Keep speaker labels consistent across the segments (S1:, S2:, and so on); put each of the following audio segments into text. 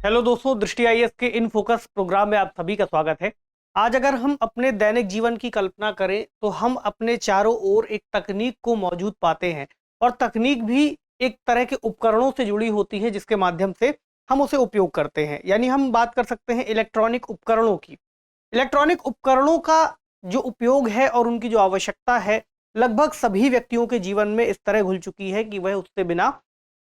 S1: Hello दोस्तों, दृष्टि IAS के इन फोकस प्रोग्राम में आप सभी का स्वागत है। आज अगर हम अपने दैनिक जीवन की कल्पना करें तो हम अपने चारों ओर एक तकनीक को मौजूद पाते हैं और तकनीक भी एक तरह के उपकरणों से जुड़ी होती है जिसके माध्यम से हम उसे उपयोग करते हैं। यानी हम बात कर सकते हैं इलेक्ट्रॉनिक उपकरणों की। इलेक्ट्रॉनिक उपकरणों का जो उपयोग है और उनकी जो आवश्यकता है, लगभग सभी व्यक्तियों के जीवन में इस तरह घुल चुकी है कि वह उससे बिना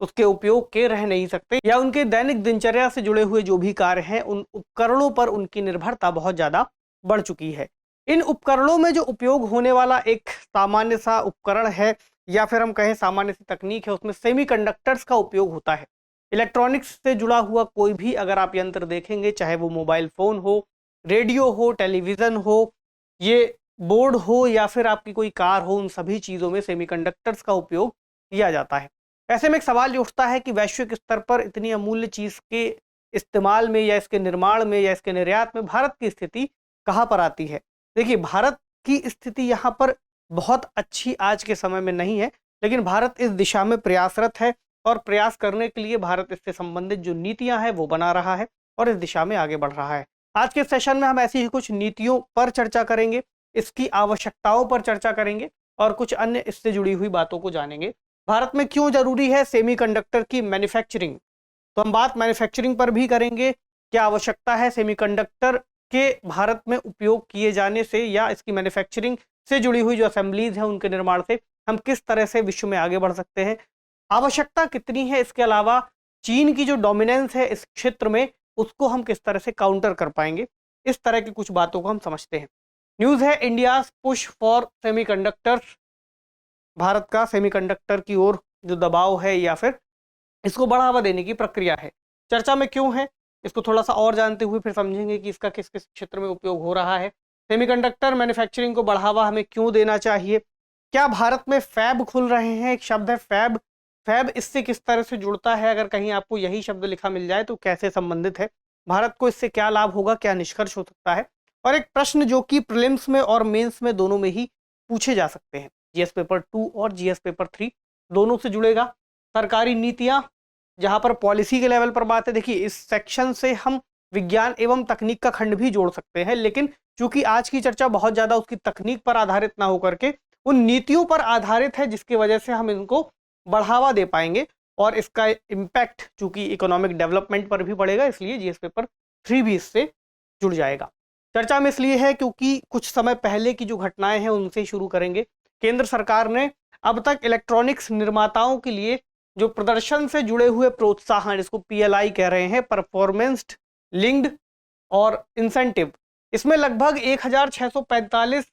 S1: उसके उपयोग के रह नहीं सकते, या उनके दैनिक दिनचर्या से जुड़े हुए जो भी कार्य हैं उन उपकरणों पर उनकी निर्भरता बहुत ज़्यादा बढ़ चुकी है। इन उपकरणों में जो उपयोग होने वाला एक सामान्य सा उपकरण है, या फिर हम कहें सामान्य सी तकनीक है, उसमें सेमीकंडक्टर्स का उपयोग होता है। इलेक्ट्रॉनिक्स से जुड़ा हुआ कोई भी अगर आप यंत्र देखेंगे, चाहे वो मोबाइल फ़ोन हो, रेडियो हो, टेलीविज़न हो, ये बोर्ड हो, या फिर आपकी कोई कार हो, उन सभी चीज़ों में सेमीकंडक्टर्स का उपयोग किया जाता है। ऐसे में एक सवाल ये उठता है कि वैश्विक स्तर पर इतनी अमूल्य चीज़ के इस्तेमाल में, या इसके निर्माण में, या इसके निर्यात में भारत की स्थिति कहाँ पर आती है? देखिए, भारत की स्थिति यहाँ पर बहुत अच्छी आज के समय में नहीं है, लेकिन भारत इस दिशा में प्रयासरत है और प्रयास करने के लिए भारत इससे संबंधित जो नीतियाँ हैं वो बना रहा है और इस दिशा में आगे बढ़ रहा है। आज के सेशन में हम ऐसी ही कुछ नीतियों पर चर्चा करेंगे, इसकी आवश्यकताओं पर चर्चा करेंगे और कुछ अन्य इससे जुड़ी हुई बातों को जानेंगे। भारत में क्यों जरूरी है सेमीकंडक्टर की मैन्युफैक्चरिंग, तो हम बात मैन्युफैक्चरिंग पर भी करेंगे। क्या आवश्यकता है सेमीकंडक्टर के भारत में उपयोग किए जाने से, या इसकी मैन्युफैक्चरिंग से जुड़ी हुई जो असेंबलीज हैं उनके निर्माण से हम किस तरह से विश्व में आगे बढ़ सकते हैं, आवश्यकता कितनी है। इसके अलावा चीन की जो डोमिनेंस है इस क्षेत्र में, उसको हम किस तरह से काउंटर कर पाएंगे, इस तरह की कुछ बातों को हम समझते हैं। न्यूज़ है India push for semiconductors, Bharat का सेमीकंडक्टर की ओर जो दबाव है या फिर इसको बढ़ावा देने की प्रक्रिया है, चर्चा में क्यों है, इसको थोड़ा सा और जानते हुए फिर समझेंगे कि इसका किस किस क्षेत्र में उपयोग हो रहा है। सेमीकंडक्टर मैन्युफैक्चरिंग को बढ़ावा हमें क्यों देना चाहिए, क्या भारत में फैब खुल रहे हैं, एक शब्द है फैब, फैब इससे किस तरह से जुड़ता है, अगर कहीं आपको यही शब्द लिखा मिल जाए तो कैसे संबंधित है, भारत को इससे क्या लाभ होगा, क्या निष्कर्ष हो सकता है। और एक प्रश्न जो कि प्रीलिम्स में और मेंस में दोनों में ही पूछे जा सकते हैं, जीएस पेपर 2 और जीएस पेपर 3 दोनों से जुड़ेगा। सरकारी नीतियां, जहां पर पॉलिसी के लेवल पर बात है। देखिए, इस सेक्शन से हम विज्ञान एवं तकनीक का खंड भी जोड़ सकते हैं, लेकिन चूंकि आज की चर्चा बहुत ज्यादा उसकी तकनीक पर आधारित ना होकर के उन नीतियों पर आधारित है, जिसकी वजह से हम इनको बढ़ावा दे पाएंगे और इसका इम्पैक्ट चूंकि इकोनॉमिक डेवलपमेंट पर भी पड़ेगा, इसलिए जीएस पेपर 3 भी इससे जुड़ जाएगा। चर्चा में इसलिए है क्योंकि कुछ समय पहले की जो घटनाएं हैं उनसे शुरू करेंगे। केंद्र सरकार ने अब तक इलेक्ट्रॉनिक्स निर्माताओं के लिए जो प्रदर्शन से जुड़े हुए प्रोत्साहन, इसको पीएलआई कह रहे हैं, परफॉर्मेंस लिंक्ड और इंसेंटिव, इसमें लगभग 1645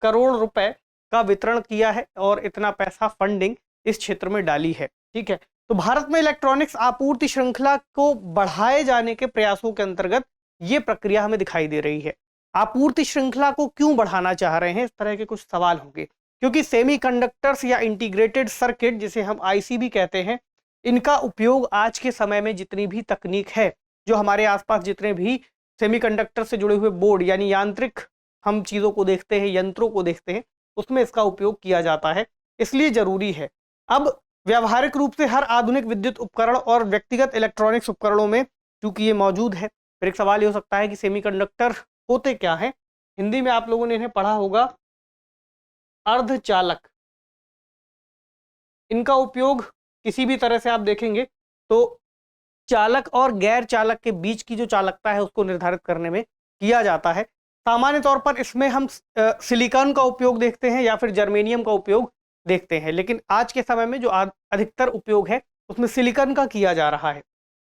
S1: करोड़ रुपए का वितरण किया है और इतना पैसा फंडिंग इस क्षेत्र में डाली है। ठीक है, तो भारत में इलेक्ट्रॉनिक्स आपूर्ति श्रृंखला को बढ़ाए जाने के प्रयासों के अंतर्गत ये प्रक्रिया हमें दिखाई दे रही है। आपूर्ति श्रृंखला को क्यों बढ़ाना चाह रहे हैं, इस तरह के कुछ सवाल होंगे, क्योंकि सेमीकंडक्टर्स या इंटीग्रेटेड सर्किट जिसे हम आईसी कहते हैं, इनका उपयोग आज के समय में जितनी भी तकनीक है, जो हमारे आसपास जितने भी सेमीकंडक्टर से जुड़े हुए बोर्ड यानी यांत्रिक हम चीज़ों को देखते हैं, यंत्रों को देखते हैं, उसमें इसका उपयोग किया जाता है, इसलिए जरूरी है। अब व्यावहारिक रूप से हर आधुनिक विद्युत उपकरण और व्यक्तिगत इलेक्ट्रॉनिक्स उपकरणों में चूंकि ये मौजूद है, फिर एक सवाल ये हो सकता है कि सेमीकंडक्टर होते क्या हैं। हिंदी में आप लोगों ने इन्हें पढ़ा होगा, अर्धचालक। इनका उपयोग किसी भी तरह से आप देखेंगे तो चालक और गैर चालक के बीच की जो चालकता है उसको निर्धारित करने में किया जाता है। सामान्य तौर पर इसमें हम सिलिकॉन का उपयोग देखते हैं या फिर जर्मेनियम का उपयोग देखते हैं, लेकिन आज के समय में जो अधिकतर उपयोग है उसमें सिलिकॉन का किया जा रहा है।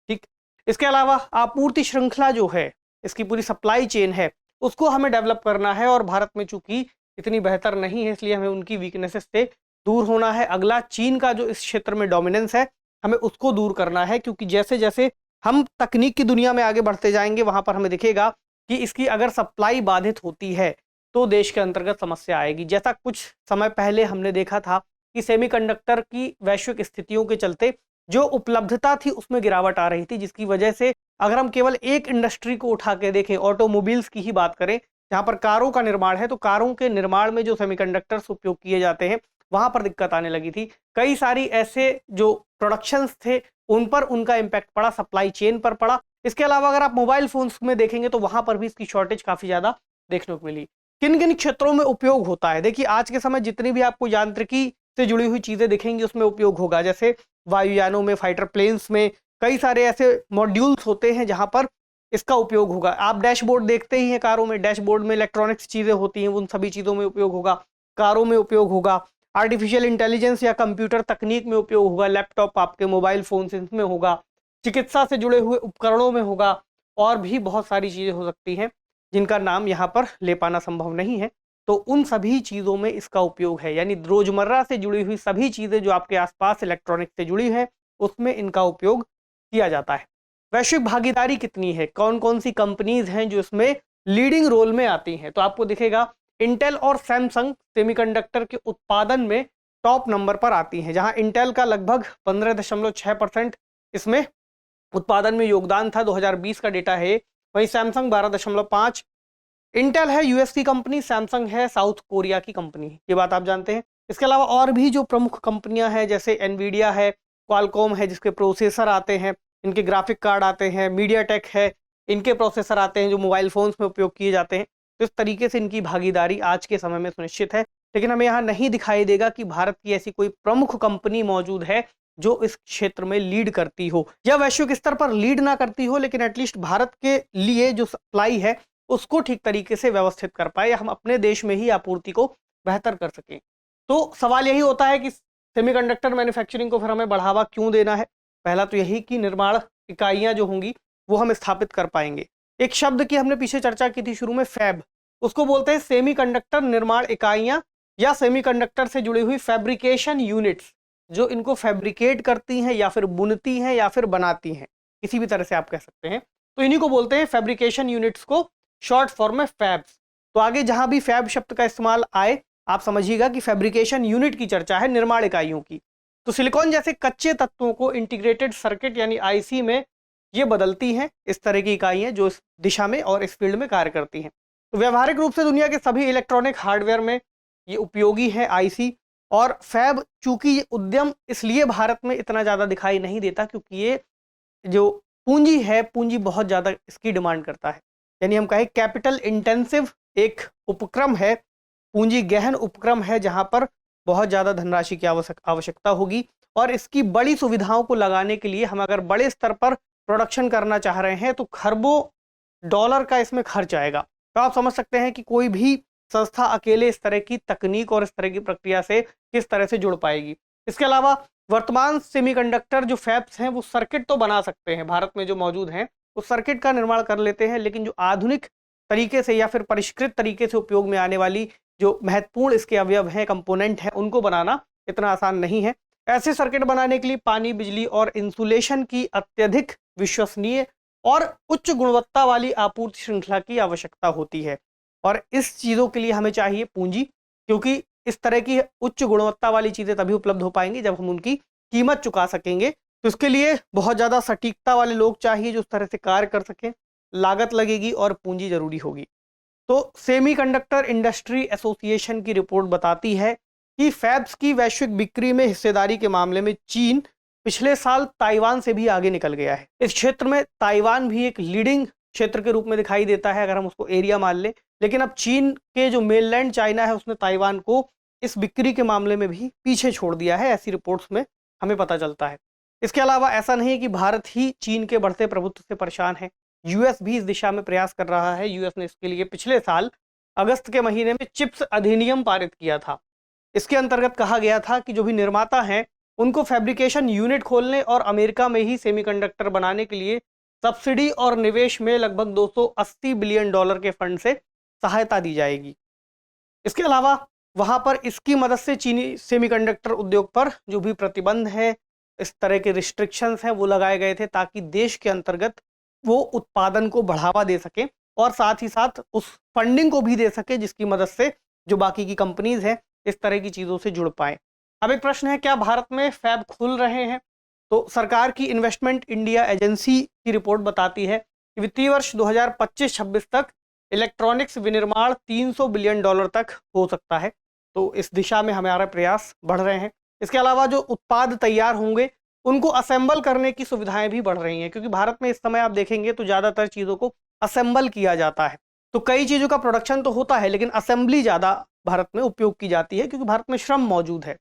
S1: ठीक, इसके अलावा आपूर्ति श्रृंखला जो है, इसकी पूरी सप्लाई चेन है, उसको हमें डेवलप करना है और भारत में चूंकि इतनी बेहतर नहीं है, इसलिए हमें उनकी वीकनेसेस से दूर होना है। अगला चीन का जो इस क्षेत्र में डोमिनेंस है, हमें उसको दूर करना है, क्योंकि जैसे जैसे हम तकनीक की दुनिया में आगे बढ़ते जाएंगे वहां पर हमें दिखेगा कि इसकी अगर सप्लाई बाधित होती है तो देश के अंतर्गत समस्या आएगी। जैसा कुछ समय पहले हमने देखा था कि सेमीकंडक्टर की वैश्विक स्थितियों के चलते जो उपलब्धता थी उसमें गिरावट आ रही थी, जिसकी वजह से अगर हम केवल एक इंडस्ट्री को उठा के देखें, ऑटोमोबाइल्स की ही बात करें, जहां पर कारों का निर्माण है, तो कारों के निर्माण में जो सेमीकंडक्टर्स उपयोग किए जाते हैं वहां पर दिक्कत आने लगी थी। कई सारी ऐसे जो प्रोडक्शंस थे उन पर उनका इम्पैक्ट पड़ा, सप्लाई चेन पर पड़ा, इसके अलावा अगर आप मोबाइल फोन्स में देखेंगे तो वहां पर भी इसकी शॉर्टेज काफी ज्यादा देखने को मिली। किन किन क्षेत्रों में उपयोग होता है? देखिए आज के समय जितनी भी आपको यांत्रिकी से जुड़ी हुई चीजें दिखेंगी उसमें उपयोग होगा। जैसे वायुयानों में, फाइटर प्लेन्स में कई सारे ऐसे मॉड्यूल्स होते हैं जहां पर इसका उपयोग होगा। आप डैशबोर्ड देखते ही हैं कारों में, डैशबोर्ड में इलेक्ट्रॉनिक्स चीजें होती हैं, उन सभी चीजों में उपयोग होगा। कारों में उपयोग होगा, आर्टिफिशियल इंटेलिजेंस या कंप्यूटर तकनीक में उपयोग होगा, लैपटॉप आपके मोबाइल फोन में होगा, चिकित्सा से जुड़े हुए उपकरणों में होगा, और भी बहुत सारी चीजें हो सकती हैं जिनका नाम यहाँ पर ले पाना संभव नहीं है। तो उन सभी चीजों में इसका उपयोग है, यानी रोजमर्रा से जुड़ी हुई सभी चीजें जो आपके आसपास इलेक्ट्रॉनिक से जुड़ी है उसमें इनका उपयोग किया जाता है। वैश्विक भागीदारी कितनी है, कौन कौन सी कंपनीज हैं जो इसमें लीडिंग रोल में आती हैं? तो आपको दिखेगा इंटेल और सैमसंग सेमीकंडक्टर के उत्पादन में टॉप नंबर पर आती हैं, जहां इंटेल का लगभग 15.6% इसमें उत्पादन में योगदान था, 2020 का डेटा है। वहीं सैमसंग 12.5। इंटेल है यूएस की कंपनी, सैमसंग है साउथ कोरिया की कंपनी, ये बात आप जानते हैं। इसके अलावा और भी जो प्रमुख कंपनियां हैं जैसे एनवीडिया है, क्वालकॉम है जिसके प्रोसेसर आते हैं, इनके ग्राफिक कार्ड आते हैं, मीडियाटेक है, इनके प्रोसेसर आते हैं जो मोबाइल फोन्स में उपयोग किए जाते हैं। तो इस तरीके से इनकी भागीदारी आज के समय में सुनिश्चित है। लेकिन हमें यहाँ नहीं दिखाई देगा कि भारत की ऐसी कोई प्रमुख कंपनी मौजूद है जो इस क्षेत्र में लीड करती हो, या वैश्विक स्तर पर लीड ना करती हो लेकिन एटलीस्ट भारत के लिए जो सप्लाई है उसको ठीक तरीके से व्यवस्थित कर पाए, या हम अपने देश में ही आपूर्ति को बेहतर कर सकें। तो सवाल यही होता है कि सेमीकंडक्टर मैन्युफैक्चरिंग को फिर हमें बढ़ावा क्यों देना है? पहला तो यही कि निर्माण इकाइयां जो होंगी वो हम स्थापित कर पाएंगे। एक शब्द की हमने पीछे चर्चा की थी शुरू में, फैब, उसको बोलते हैं सेमीकंडक्टर निर्माण इकाइयां, या सेमीकंडक्टर से जुड़ी हुई फैब्रिकेशन यूनिट्स, जो इनको फैब्रिकेट करती हैं या फिर बुनती हैं या फिर बनाती हैं, किसी भी तरह से आप कह सकते हैं। तो इन्हीं को बोलते हैं फैब्रिकेशन यूनिट्स को शॉर्ट फॉर्म में फैब्स। तो आगे जहां भी फैब शब्द का इस्तेमाल आए आप समझिएगा कि फैब्रिकेशन यूनिट की चर्चा है, निर्माण इकाइयों की। तो सिलिकॉन जैसे कच्चे तत्वों को इंटीग्रेटेड सर्किट यानी आईसी में ये बदलती हैं, इस तरह की इकाइयां जो इस दिशा में और इस फील्ड में कार्य करती हैं। तो व्यवहारिक रूप से दुनिया के सभी इलेक्ट्रॉनिक हार्डवेयर में ये उपयोगी है आईसी। और फैब चूंकि ये उद्यम इसलिए भारत में इतना ज़्यादा दिखाई नहीं देता क्योंकि ये जो पूंजी है, पूंजी बहुत ज़्यादा इसकी डिमांड करता है, यानी हम कहें कैपिटल इंटेंसिव एक उपक्रम है, पूंजी गहन उपक्रम है, जहां पर बहुत ज़्यादा धनराशि की आवश्यकता होगी। और इसकी बड़ी सुविधाओं को लगाने के लिए हम अगर बड़े स्तर पर प्रोडक्शन करना चाह रहे हैं तो खरबों डॉलर का इसमें खर्च आएगा। तो आप समझ सकते हैं कि कोई भी संस्था अकेले इस तरह की तकनीक और इस तरह की प्रक्रिया से किस तरह से जुड़ पाएगी। इसके अलावा वर्तमान सेमीकंडक्टर जो फैब्स हैं वो सर्किट तो बना सकते हैं, भारत में जो मौजूद हैं उस सर्किट का निर्माण कर लेते हैं, लेकिन जो आधुनिक तरीके से या फिर परिष्कृत तरीके से उपयोग में आने वाली जो महत्वपूर्ण इसके अवयव हैं, कंपोनेंट हैं, उनको बनाना इतना आसान नहीं है। ऐसे सर्किट बनाने के लिए पानी, बिजली और इंसुलेशन की अत्यधिक विश्वसनीय और उच्च गुणवत्ता वाली आपूर्ति श्रृंखला की आवश्यकता होती है। और इस चीज़ों के लिए हमें चाहिए पूंजी, क्योंकि इस तरह की उच्च गुणवत्ता वाली चीज़ें तभी उपलब्ध हो पाएंगी जब हम उनकी कीमत चुका सकेंगे। तो इसके लिए बहुत ज़्यादा सटीकता वाले लोग चाहिए जो उस तरह से कार्य कर सकें, लागत लगेगी और पूंजी जरूरी होगी। तो सेमीकंडक्टर इंडस्ट्री एसोसिएशन की रिपोर्ट बताती है कि फैब्स की वैश्विक बिक्री में हिस्सेदारी के मामले में चीन पिछले साल ताइवान से भी आगे निकल गया है। इस क्षेत्र में ताइवान भी एक लीडिंग क्षेत्र के रूप में दिखाई देता है अगर हम उसको एरिया मान लें, लेकिन अब चीन के जो मेनलैंड चाइना है उसने ताइवान को इस बिक्री के मामले में भी पीछे छोड़ दिया है, ऐसी रिपोर्ट्स में हमें पता चलता है। इसके अलावा ऐसा नहीं है कि भारत ही चीन के बढ़ते प्रभुत्व से परेशान है, यूएस भी इस दिशा में प्रयास कर रहा है। यूएस ने इसके लिए पिछले साल अगस्त के महीने में चिप्स अधिनियम पारित किया था। इसके अंतर्गत कहा गया था कि जो भी निर्माता हैं उनको फैब्रिकेशन यूनिट खोलने और अमेरिका में ही सेमीकंडक्टर बनाने के लिए सब्सिडी और निवेश में लगभग $280 बिलियन के फंड से सहायता दी जाएगी। इसके अलावा वहां पर इसकी मदद से चीनी सेमीकंडक्टर उद्योग पर जो भी प्रतिबंध है, इस तरह के रिस्ट्रिक्शंस हैं वो लगाए गए थे ताकि देश के अंतर्गत वो उत्पादन को बढ़ावा दे सके और साथ ही साथ उस फंडिंग को भी दे सके जिसकी मदद से जो बाकी की कंपनीज हैं इस तरह की चीज़ों से जुड़ पाए। अब एक प्रश्न है, क्या भारत में फैब खुल रहे हैं? तो सरकार की इन्वेस्टमेंट इंडिया एजेंसी की रिपोर्ट बताती है कि वित्तीय वर्ष 2025-26 तक इलेक्ट्रॉनिक्स विनिर्माण $300 बिलियन तक हो सकता है। तो इस दिशा में हमारे प्रयास बढ़ रहे हैं। इसके अलावा जो उत्पाद तैयार होंगे उनको असेंबल करने की सुविधाएं भी बढ़ रही हैं, क्योंकि भारत में इस समय आप देखेंगे तो ज़्यादातर चीज़ों को असेंबल किया जाता है। तो कई चीज़ों का प्रोडक्शन तो होता है, लेकिन असेंबली ज़्यादा भारत में उपयोग की जाती है, क्योंकि भारत में श्रम मौजूद है।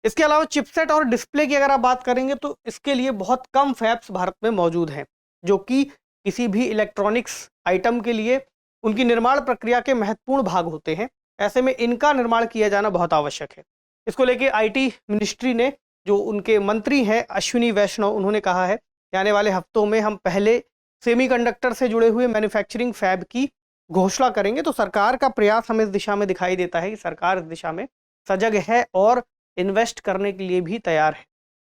S1: इसके अलावा चिपसेट और डिस्प्ले की अगर आप बात करेंगे तो इसके लिए बहुत कम फैब्स भारत में मौजूद हैं, जो कि किसी भी इलेक्ट्रॉनिक्स आइटम के लिए उनकी निर्माण प्रक्रिया के महत्वपूर्ण भाग होते हैं। ऐसे में इनका निर्माण किया जाना बहुत आवश्यक है। इसको लेके आईटी मिनिस्ट्री ने, जो उनके मंत्री हैं अश्विनी वैष्णव, उन्होंने कहा है कि आने वाले हफ्तों में हम पहले सेमीकंडक्टर से जुड़े हुए मैन्युफैक्चरिंग फैब की घोषणा करेंगे। तो सरकार का प्रयास हमें इस दिशा में दिखाई देता है कि सरकार इस दिशा में सजग है और इन्वेस्ट करने के लिए भी तैयार है।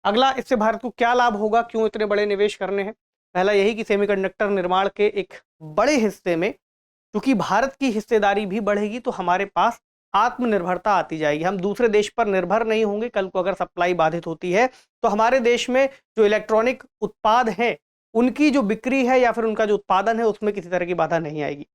S1: अगला, इससे भारत को क्या लाभ होगा, क्यों इतने बड़े निवेश करने हैं? पहला यही कि सेमीकंडक्टर निर्माण के एक बड़े हिस्से में क्योंकि भारत की हिस्सेदारी भी बढ़ेगी, तो हमारे पास आत्मनिर्भरता आती जाएगी। हम दूसरे देश पर निर्भर नहीं होंगे। कल को अगर सप्लाई बाधित होती है तो हमारे देश में जो इलेक्ट्रॉनिक उत्पाद हैं उनकी जो बिक्री है या फिर उनका जो उत्पादन है उसमें किसी तरह की बाधा नहीं आएगी।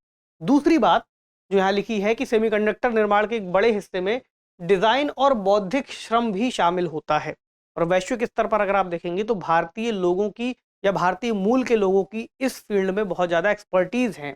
S1: दूसरी बात जो यहाँ लिखी है कि सेमीकंडक्टर निर्माण के एक बड़े हिस्से में डिजाइन और बौद्धिक श्रम भी शामिल होता है। और वैश्विक स्तर पर अगर आप देखेंगे तो भारतीय लोगों की या भारतीय मूल के लोगों की इस फील्ड में बहुत ज़्यादा एक्सपर्टीज है।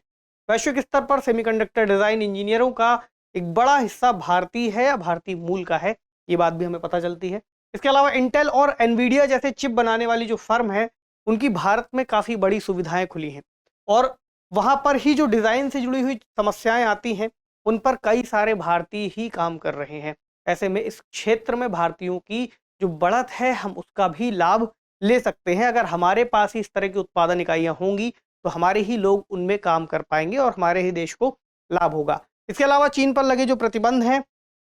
S1: वैश्विक स्तर पर सेमीकंडक्टर डिजाइन इंजीनियरों का एक बड़ा हिस्सा भारतीय है या भारतीय मूल का है, ये बात भी हमें पता चलती है। इसके अलावा इंटेल और एनवीडिया जैसे चिप बनाने वाली जो फर्म है उनकी भारत में काफ़ी बड़ी सुविधाएं खुली हैं, और वहाँ पर ही जो डिज़ाइन से जुड़ी हुई समस्याएं आती हैं उन पर कई सारे भारतीय ही काम कर रहे हैं। ऐसे में इस क्षेत्र में भारतीयों की जो बढ़त है हम उसका भी लाभ ले सकते हैं। अगर हमारे पास ही इस तरह की उत्पादन इकाइयाँ होंगी तो हमारे ही लोग उनमें काम कर पाएंगे और हमारे ही देश को लाभ होगा। इसके अलावा चीन पर लगे जो प्रतिबंध हैं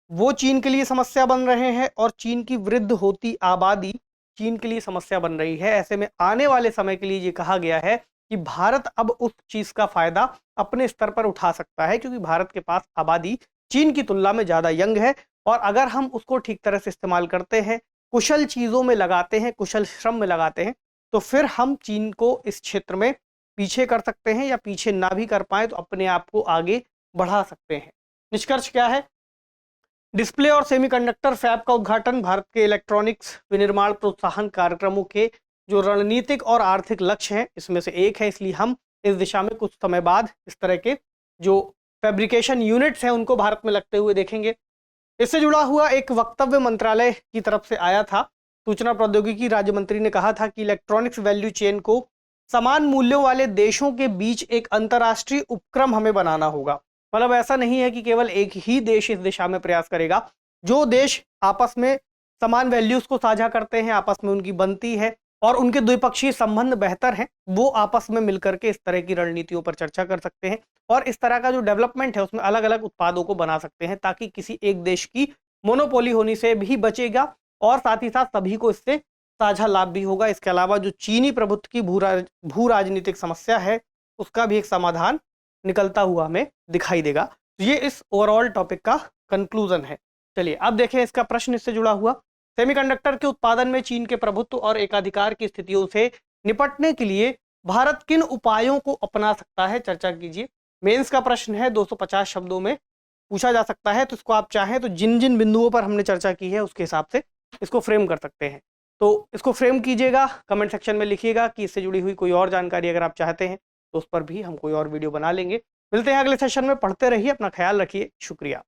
S1: वो चीन के लिए समस्या बन रहे हैं, और चीन की वृद्ध होती आबादी चीन के लिए समस्या बन रही है। ऐसे में आने वाले समय के लिए ये कहा गया है कि भारत अब उस चीज का फायदा अपने स्तर पर उठा सकता है, क्योंकि भारत के पास आबादी चीन की तुलना में ज्यादा यंग है, और अगर हम उसको ठीक तरह से इस्तेमाल करते हैं, कुशल चीजों में लगाते हैं, कुशल श्रम में लगाते हैं, तो फिर हम चीन को इस क्षेत्र में पीछे कर सकते हैं, या पीछे ना भी कर पाए तो अपने आप को आगे बढ़ा सकते हैं। निष्कर्ष क्या है? डिस्प्ले और सेमीकंडक्टर फैब का उद्घाटन भारत के इलेक्ट्रॉनिक्स विनिर्माण प्रोत्साहन कार्यक्रमों के जो रणनीतिक और आर्थिक लक्ष्य हैं इसमें से एक है। इसलिए हम इस दिशा में कुछ समय बाद इस तरह के जो फैब्रिकेशन यूनिट्स हैं उनको भारत में लगते हुए देखेंगे। इससे जुड़ा हुआ एक वक्तव्य मंत्रालय की तरफ से आया था। सूचना प्रौद्योगिकी राज्य मंत्री ने कहा था कि इलेक्ट्रॉनिक्स वैल्यू चेन को समान मूल्यों वाले देशों के बीच एक अंतर्राष्ट्रीय उपक्रम हमें बनाना होगा। मतलब ऐसा नहीं है कि केवल एक ही देश इस दिशा में प्रयास करेगा। जो देश आपस में समान वैल्यूज को साझा करते हैं, आपस में उनकी बनती है और उनके द्विपक्षीय संबंध बेहतर हैं, वो आपस में मिलकर के इस तरह की रणनीतियों पर चर्चा कर सकते हैं, और इस तरह का जो डेवलपमेंट है उसमें अलग अलग उत्पादों को बना सकते हैं, ताकि किसी एक देश की मोनोपोली होने से भी बचेगा और साथ ही साथ सभी को इससे साझा लाभ भी होगा। इसके अलावा जो चीनी प्रभुत्व की भू राजनीतिक समस्या है उसका भी एक समाधान निकलता हुआ हमें दिखाई देगा। तो ये इस ओवरऑल टॉपिक का कंक्लूजन है। चलिए अब देखें इसका प्रश्न इससे जुड़ा हुआ। सेमीकंडक्टर के उत्पादन में चीन के प्रभुत्व और एकाधिकार की स्थितियों से निपटने के लिए भारत किन उपायों को अपना सकता है, चर्चा कीजिए। मेंस का प्रश्न है, 250 शब्दों में पूछा जा सकता है, तो इसको आप चाहें तो जिन जिन बिंदुओं पर हमने चर्चा की है उसके हिसाब से इसको फ्रेम कर सकते हैं। तो इसको फ्रेम कीजिएगा, कमेंट सेक्शन में लिखिएगा कि इससे जुड़ी हुई कोई और जानकारी अगर आप चाहते हैं तो उस पर भी हम कोई और वीडियो बना लेंगे। मिलते हैं अगले सेशन में। पढ़ते रहिए, अपना ख्याल रखिए। शुक्रिया।